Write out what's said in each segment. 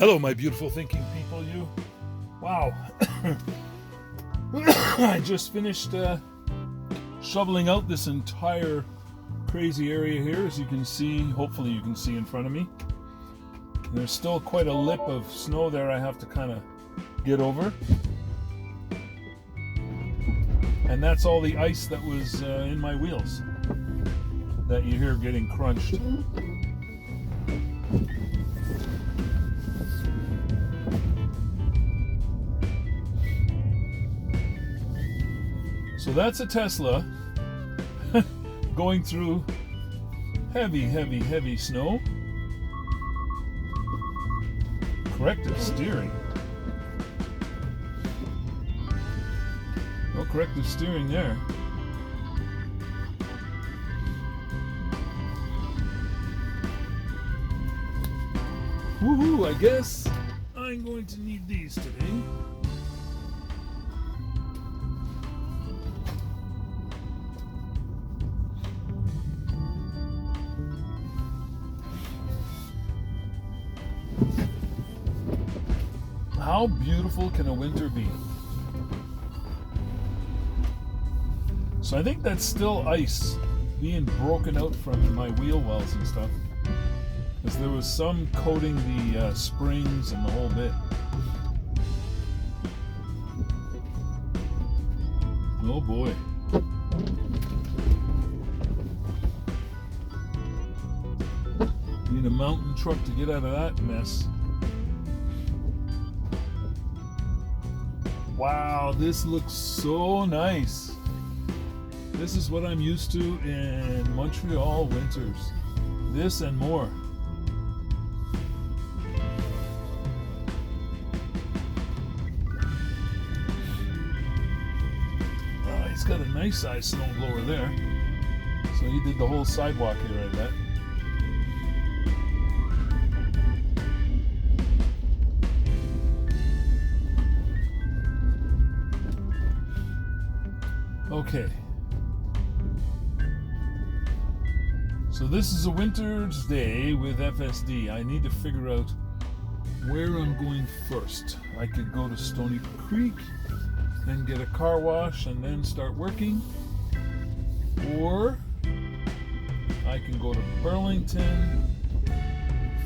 Hello, my beautiful thinking people, you. Wow. I just finished shoveling out this entire crazy area here, as you can see. Hopefully you can see in front of me. There's still quite a lip of snow there I have to kind of get over. And that's all the ice that was in my wheels that you hear getting crunched. So that's a Tesla going through heavy snow. Corrective steering. No corrective steering there. Woohoo, I guess I'm going to need these today. How beautiful can a winter be? So I think that's still ice being broken out from my wheel wells and stuff, because there was some coating the springs and the whole bit. Oh boy. Need a mountain truck to get out of that mess. Wow, this looks so nice. This is what I'm used to in Montreal winters. This and more. He's got a nice size snowblower there. So he did the whole sidewalk here, I bet. Okay. So this is a winter's day with FSD. I need to figure out where I'm going first. I could go to Stony Creek and get a car wash and then start working. Or I can go to Burlington,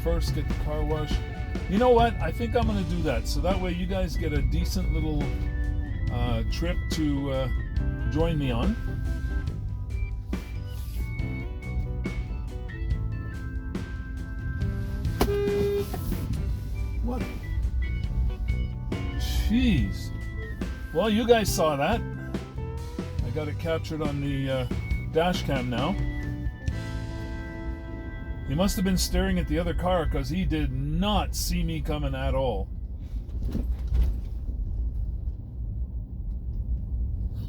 first get the car wash. You know what? I think I'm going to do that. So that way you guys get a decent little trip to join me on. What? Jeez. Well, you guys saw that. I got it captured on the dash cam now. He must have been staring at the other car because he did not see me coming at all.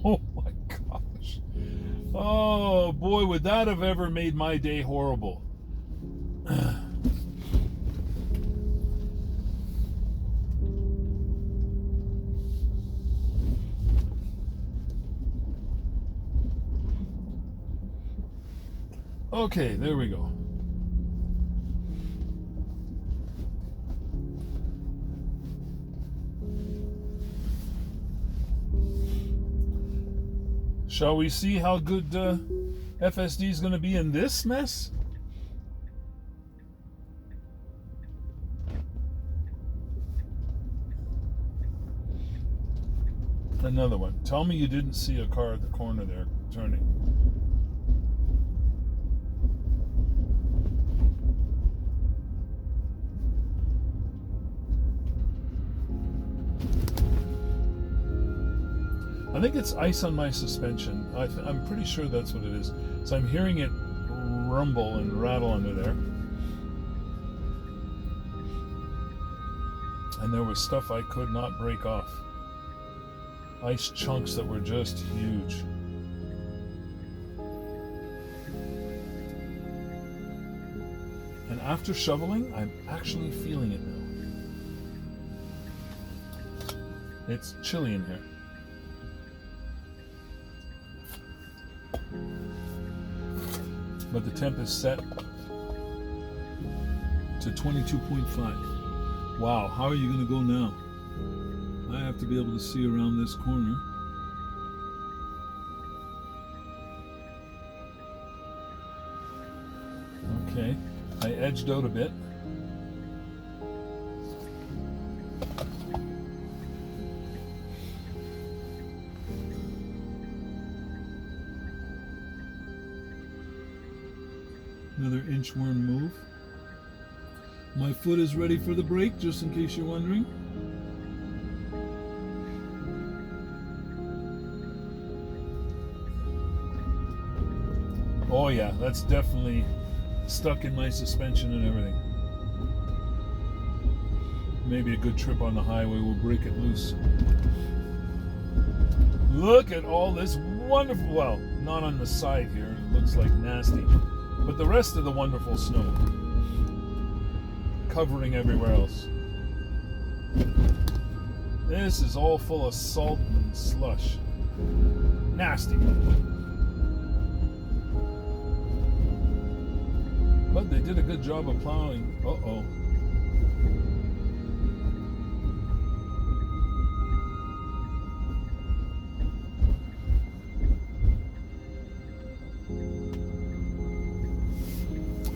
Oh my gosh. Oh boy, would that have ever made my day horrible. Okay, there we go. Shall we see how good FSD is going to be in this mess? Another one. Tell me you didn't see a car at the corner there turning. I think it's ice on my suspension. I'm pretty sure that's what it is. So I'm hearing it rumble and rattle under there. And there was stuff I could not break off. Ice chunks that were just huge. And after shoveling, I'm actually feeling it now. It's chilly in here. But the temp is set to 22.5. Wow, how are you going to go now? I have to be able to see around this corner. Okay, I edged out a bit. Another inchworm move. My foot is ready for the brake, just in case you're wondering. Oh yeah, that's definitely stuck in my suspension and everything. Maybe a good trip on the highway will break it loose. Look at all this wonderful, well, not on the side here, it looks like nasty, but the rest of the wonderful snow covering everywhere else. This is all full of salt and slush. Nasty. But they did a good job of plowing. Uh-oh.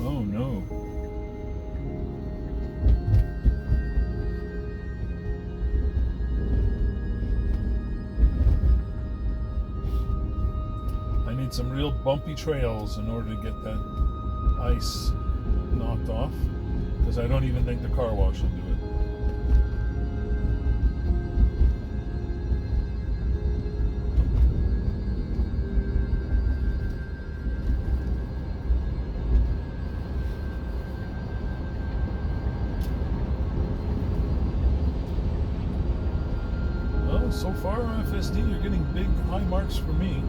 Oh no. I need some real bumpy trails in order to get that ice knocked off, because I don't even think the car wash will do it. Well, so far on FSD you're getting big high marks for me.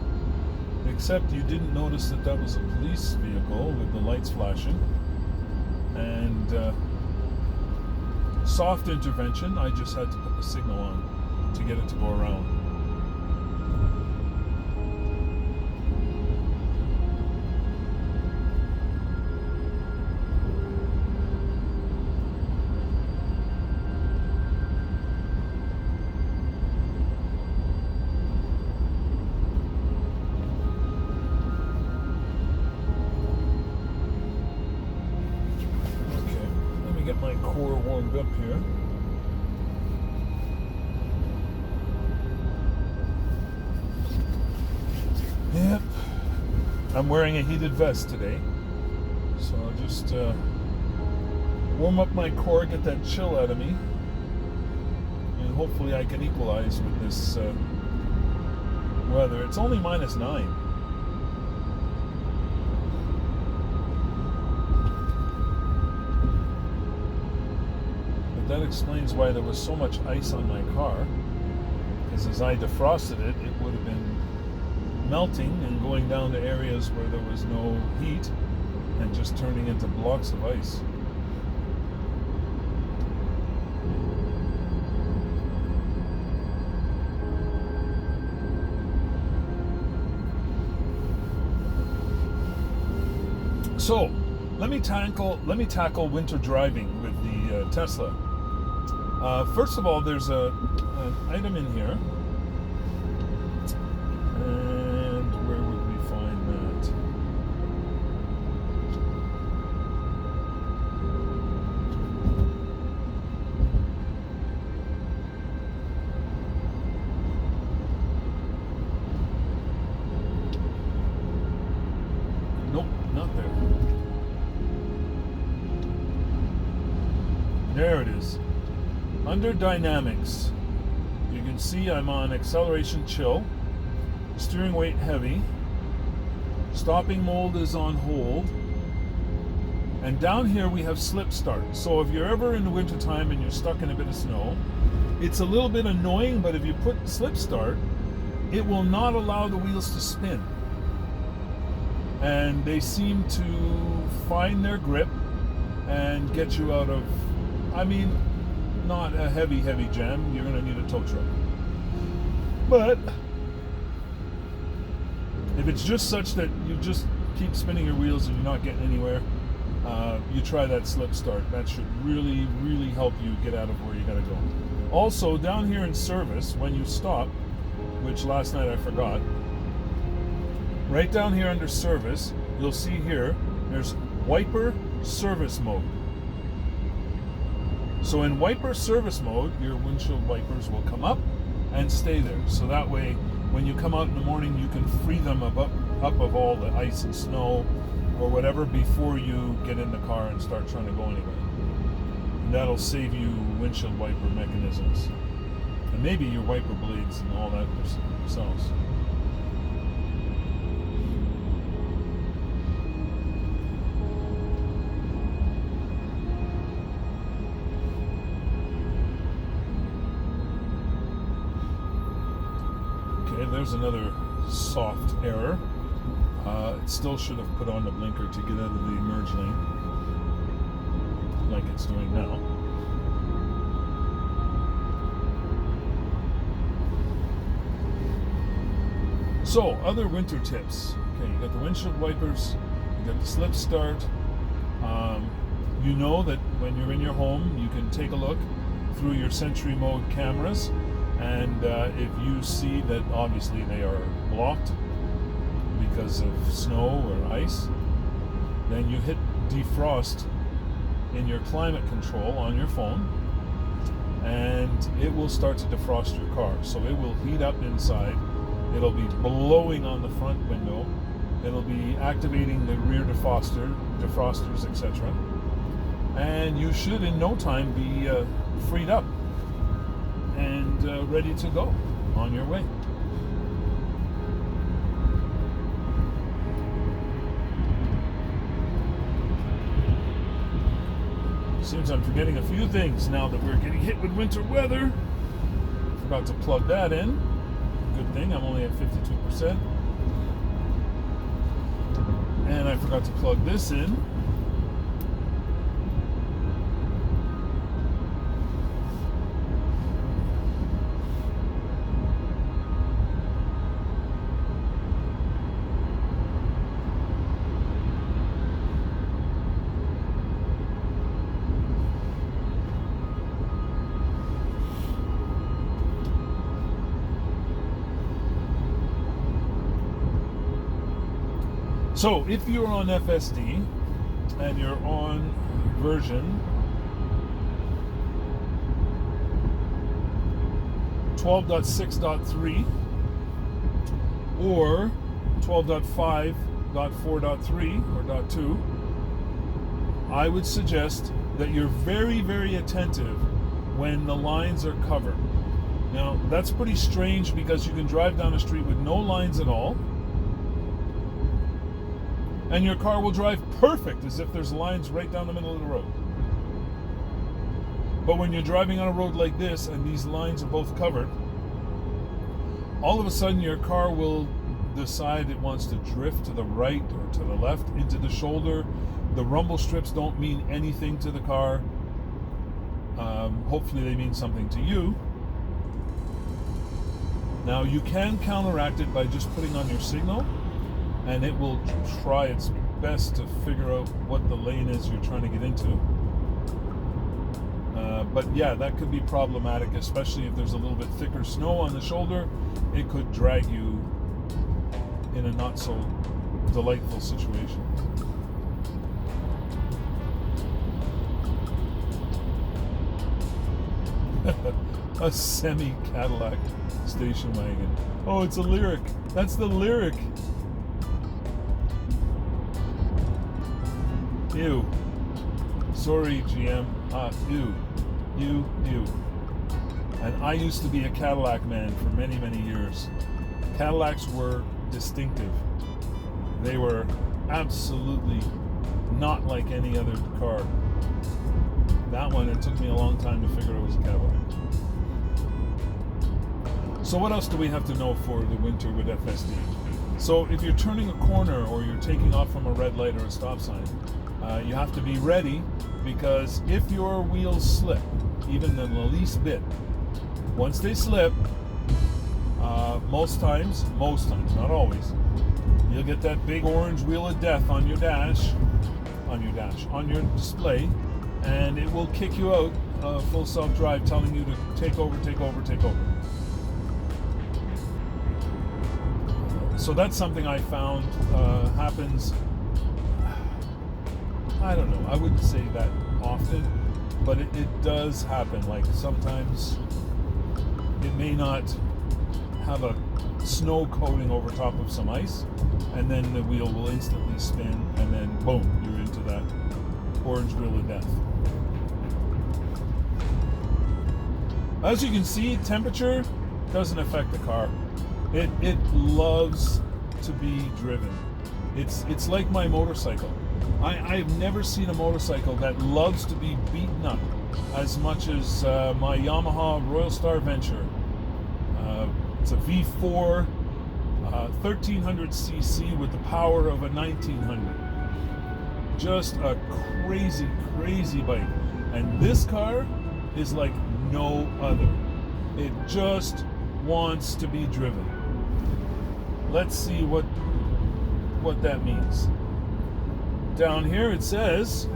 Except you didn't notice that that was a police vehicle with the lights flashing. And soft intervention, I just had to put the signal on to get it to go around. Get my core warmed up here. Yep. I'm wearing a heated vest today, so I'll just warm up my core, get that chill out of me, and hopefully I can equalize with this weather. It's only -9. That explains why there was so much ice on my car, because as I defrosted it, it would have been melting and going down to areas where there was no heat and just turning into blocks of ice. So, let me tackle winter driving with the Tesla. First of all, there's an item in here, and where would we find that? Nope, not there. There it is. Under dynamics, you can see I'm on acceleration chill, steering weight heavy, stopping mode is on hold, and down here we have slip start. So if you're ever in the wintertime and you're stuck in a bit of snow, it's a little bit annoying, but if you put slip start, it will not allow the wheels to spin. And they seem to find their grip and get you out of, I mean, not a heavy jam. You're going to need a tow truck. But if it's just such that you just keep spinning your wheels and you're not getting anywhere, you try that slip start. That should really, really help you get out of where you gotta go. Also, down here in service, when you stop, which last night I forgot, right down here under service, you'll see here, there's wiper service mode. So in wiper service mode, your windshield wipers will come up and stay there. So that way, when you come out in the morning, you can free them up of all the ice and snow or whatever before you get in the car and start trying to go anywhere. And that'll save you windshield wiper mechanisms. And maybe your wiper blades and all that themselves. Okay, there's another soft error. It still should have put on the blinker to get out of the merge lane, like it's doing now. So, other winter tips. Okay, you got the windshield wipers, you got the slip start. You know that when you're in your home, you can take a look through your Sentry mode cameras, and if you see that obviously they are blocked because of snow or ice, then you hit defrost in your climate control on your phone, and it will start to defrost your car. So it will heat up inside, it'll be blowing on the front window, it'll be activating the rear defrosters, etc. And you should in no time be freed up and ready to go on your way. Seems I'm forgetting a few things now that we're getting hit with winter weather. Forgot to plug that in. Good thing, I'm only at 52%. And I forgot to plug this in. So if you're on FSD and you're on version 12.6.3 or 12.5.4.3 or .2, I would suggest that you're very, very attentive when the lines are covered. Now, that's pretty strange because you can drive down a street with no lines at all, and your car will drive perfect as if there's lines right down the middle of the road. But when you're driving on a road like this and these lines are both covered, all of a sudden your car will decide it wants to drift to the right or to the left into the shoulder. The rumble strips don't mean anything to the car. Hopefully they mean something to you. Now you can counteract it by just putting on your signal, and it will try its best to figure out what the lane is you're trying to get into. But yeah, that could be problematic, especially if there's a little bit thicker snow on the shoulder. It could drag you in a not so delightful situation. A semi-Cadillac station wagon. Oh, it's a Lyric. That's the Lyric. Ew. Sorry, GM. Ew. Ew. And I used to be a Cadillac man for many, many years. Cadillacs were distinctive. They were absolutely not like any other car. That one, it took me a long time to figure it was a Cadillac. So what else do we have to know for the winter with FSD? So if you're turning a corner or you're taking off from a red light or a stop sign, you have to be ready, because if your wheels slip, even the least bit, once they slip, most times, not always, you'll get that big orange wheel of death on your dash. on your dash, on your display, and it will kick you out full self-drive, telling you to take over. So that's something I found happens, I don't know, I wouldn't say that often, but it does happen. Like sometimes it may not have a snow coating over top of some ice, and then the wheel will instantly spin, and then boom, you're into that orange wheel of death. As you can see, temperature doesn't affect the car. It loves to be driven. It's like my motorcycle. I've never seen a motorcycle that loves to be beaten up as much as my Yamaha Royal Star Venture. It's a V4, 1300cc with the power of a 1900. Just a crazy, crazy bike. And this car is like no other. It just wants to be driven. Let's see what that means. Down here it says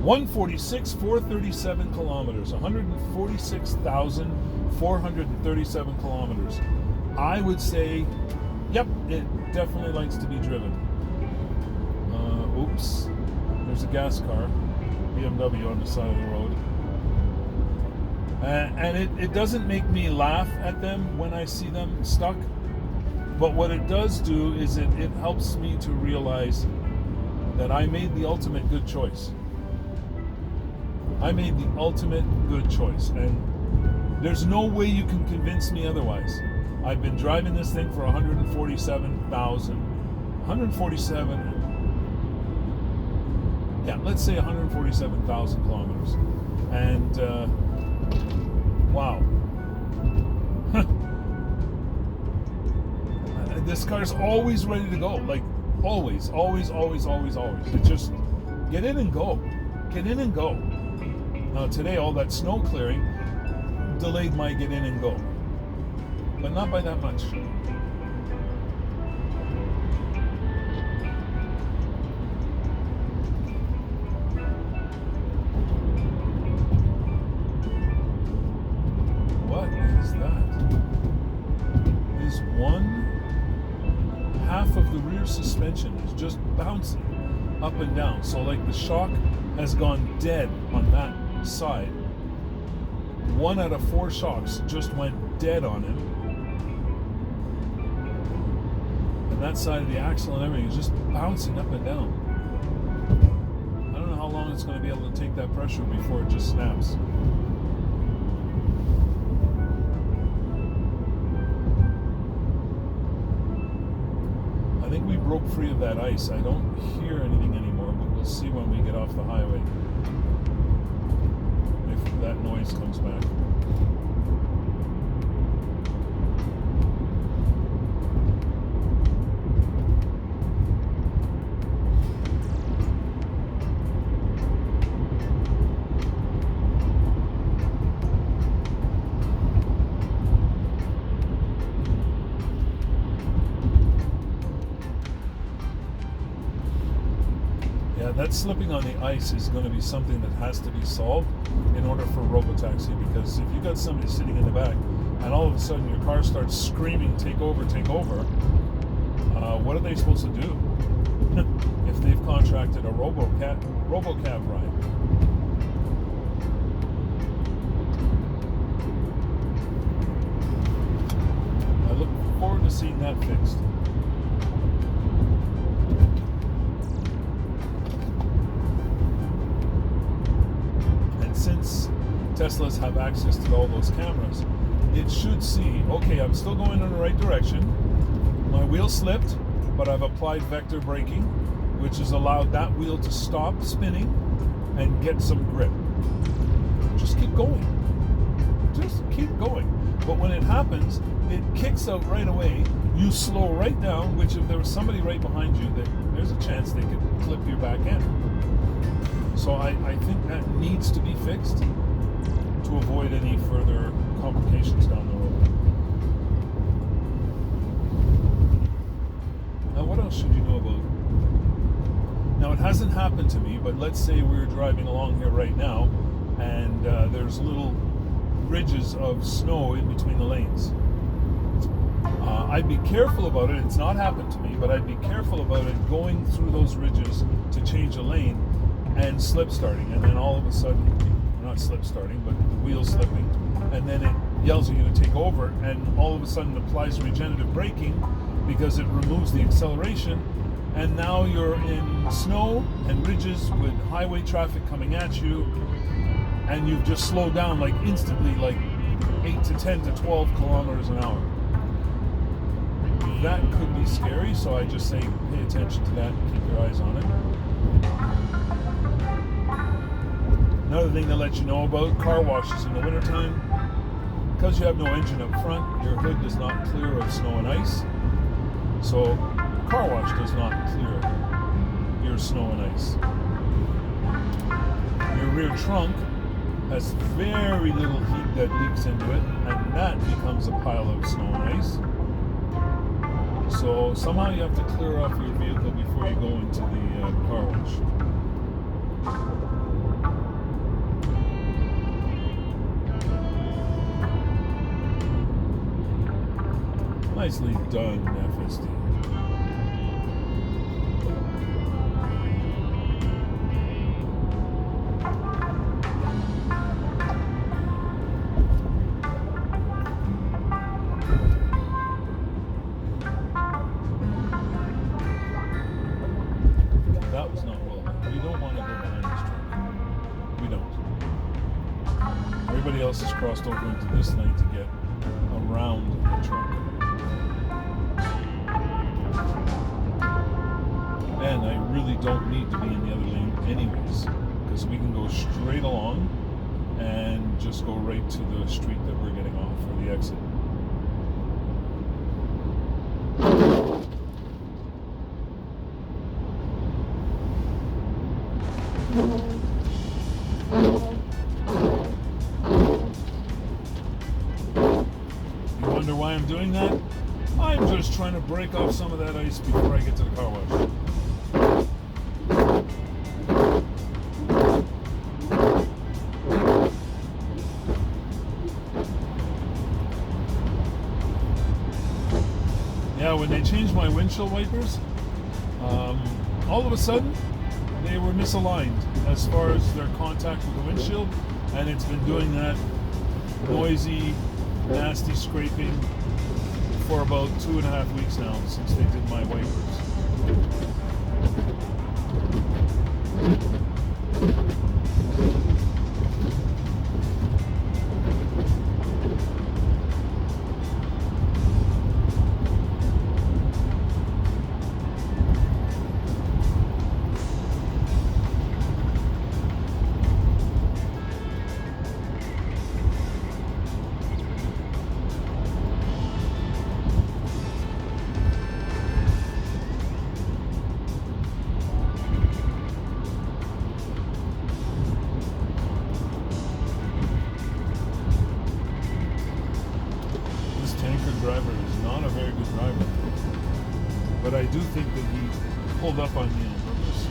146,437 kilometers, 146,437 kilometers. I would say, yep, it definitely likes to be driven. Oops, there's a gas car, BMW on the side of the road. And it doesn't make me laugh at them when I see them stuck. But what it does do is it helps me to realize that I made the ultimate good choice. I made the ultimate good choice. And there's no way you can convince me otherwise. I've been driving this thing for 147,000 kilometers. And wow. This car's always ready to go. Like always. It's just get in and go. Now today all that snow clearing delayed my get in and go. But not by that much. What is that? Is one half of the rear suspension is just bouncing up and down. So like the shock has gone dead on that side. 1 out of 4 shocks just went dead on him. And that side of the axle and everything is just bouncing up and down. I don't know how long it's going to be able to take that pressure before it just snaps. I think we broke free of that ice. I don't hear anything anymore, but we'll see when we get off the highway if that noise comes back. That slipping on the ice is going to be something that has to be solved in order for robotaxi, because if you got somebody sitting in the back and all of a sudden your car starts screaming, take over, what are they supposed to do if they've contracted a robocab ride? I look forward to seeing that fixed. Since Teslas have access to all those cameras, it should see, okay, I'm still going in the right direction. My wheel slipped, but I've applied vector braking, which has allowed that wheel to stop spinning and get some grip. Just keep going. But when it happens, it kicks out right away. You slow right down, which if there was somebody right behind you, there's a chance they could clip your back end. So I think that needs to be fixed to avoid any further complications down the road. Now, what else should you know about Now, it hasn't happened to me, but let's say we're driving along here right now, and there's little ridges of snow in between the lanes. I'd be careful about it. It's not happened to me, but I'd be careful about it going through those ridges to change a lane and slip starting, and then all of a sudden, not slip starting, but the wheel slipping, and then it yells at you to take over, and all of a sudden applies regenerative braking because it removes the acceleration, and now you're in snow and ridges with highway traffic coming at you, and you've just slowed down like instantly, like 8 to 10 to 12 kilometers an hour. That could be scary, so I just say pay attention to that and keep your eyes on it. Another thing to let you know about car washes in the wintertime, because you have no engine up front, your hood does not clear of snow and ice. So car wash does not clear your snow and ice. Your rear trunk has very little heat that leaks into it, and that becomes a pile of snow and ice. So somehow you have to clear off your vehicle before you go into the car wash. Nicely done, FSD. That was not well done. We don't want to go behind this truck. We don't. Everybody else has crossed over into this lane to get around the truck. And I really don't need to be in the other lane anyways, because we can go straight along and just go right to the street that we're getting off, or the exit. You wonder why I'm doing that? I'm just trying to break off some of that ice before I get to the car wash. Yeah, when they changed my windshield wipers, all of a sudden they were misaligned as far as their contact with the windshield, and it's been doing that noisy, nasty scraping for about 2.5 weeks now since they did my wipers. Driver is not a very good driver, but I do think that he pulled up on me on purpose.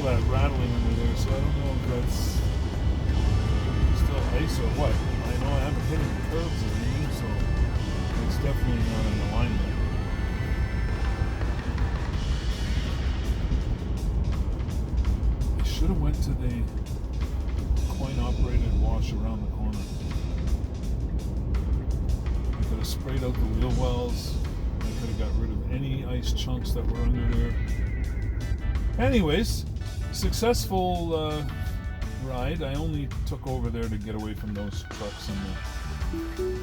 That rattling under there, so I don't know if that's still ice or what. I know I haven't hit any curves or anything, so it's definitely not in alignment. I should have went to the coin-operated wash around the corner. I could have sprayed out the wheel wells. I could have got rid of any ice chunks that were under there. Anyways, successful ride. I only took over there to get away from those trucks and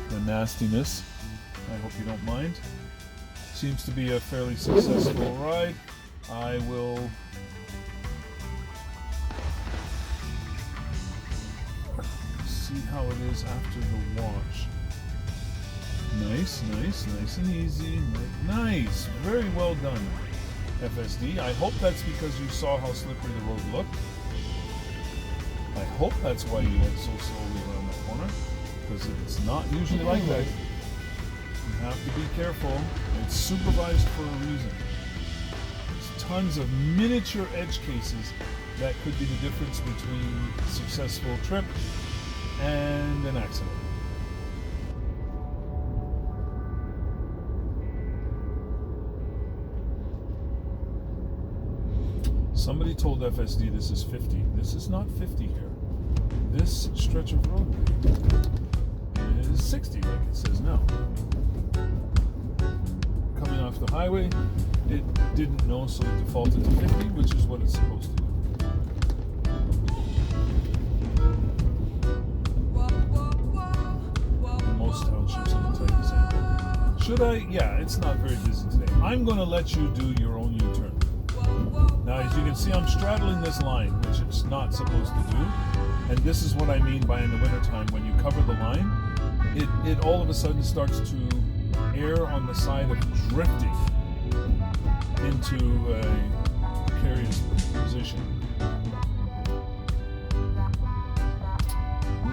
the nastiness. I hope you don't mind. Seems to be a fairly successful ride. I will see how it is after the wash. Nice, nice, nice and easy. Nice, very well done, FSD. I hope that's because you saw how slippery the road looked. I hope that's why you went so slowly around the corner, because it's not usually like that. You have to be careful. It's supervised for a reason. There's tons of miniature edge cases that could be the difference between a successful trip and an accident. Somebody told FSD this is 50. This is not 50 here. This stretch of roadway is 60, like it says now. Coming off the highway, it didn't know, so it defaulted to 50, which is what it's supposed to do. Most townships in the type the same. Should I? Yeah, it's not very busy today. I'm going to let you do your own U-turn. Now, as you can see, I'm straddling this line, which it's not supposed to do. And this is what I mean by in the wintertime, when you cover the line, it all of a sudden starts to err on the side of drifting into a precarious position.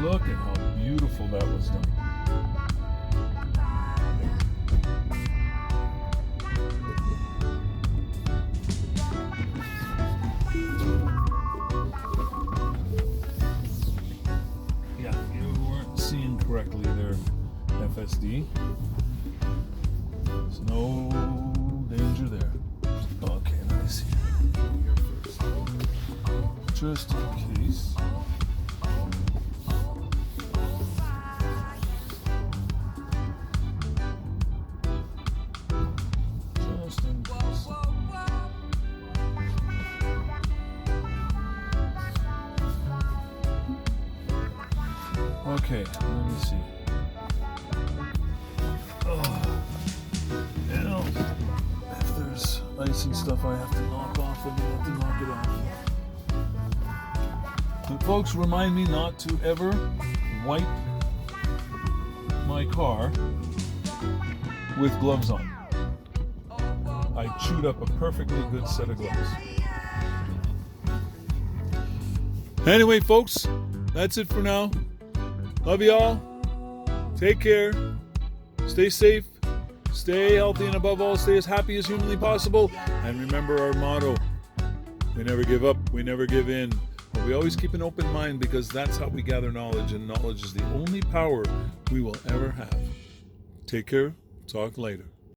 Look at how beautiful that was done. Correctly there, FSD. There's no danger there. Okay, let me see here first. Just in case. Just in case. Okay, let me see. Oh, you know, if there's ice and stuff I have to knock off, I'm going to have to knock it off. But folks, remind me not to ever wipe my car with gloves on. I chewed up a perfectly good set of gloves. Anyway, folks, that's it for now. Love y'all. Take care. Stay safe. Stay healthy, and above all, stay as happy as humanly possible. And remember our motto: we never give up, we never give in. But we always keep an open mind, because that's how we gather knowledge, and knowledge is the only power we will ever have. Take care. Talk later.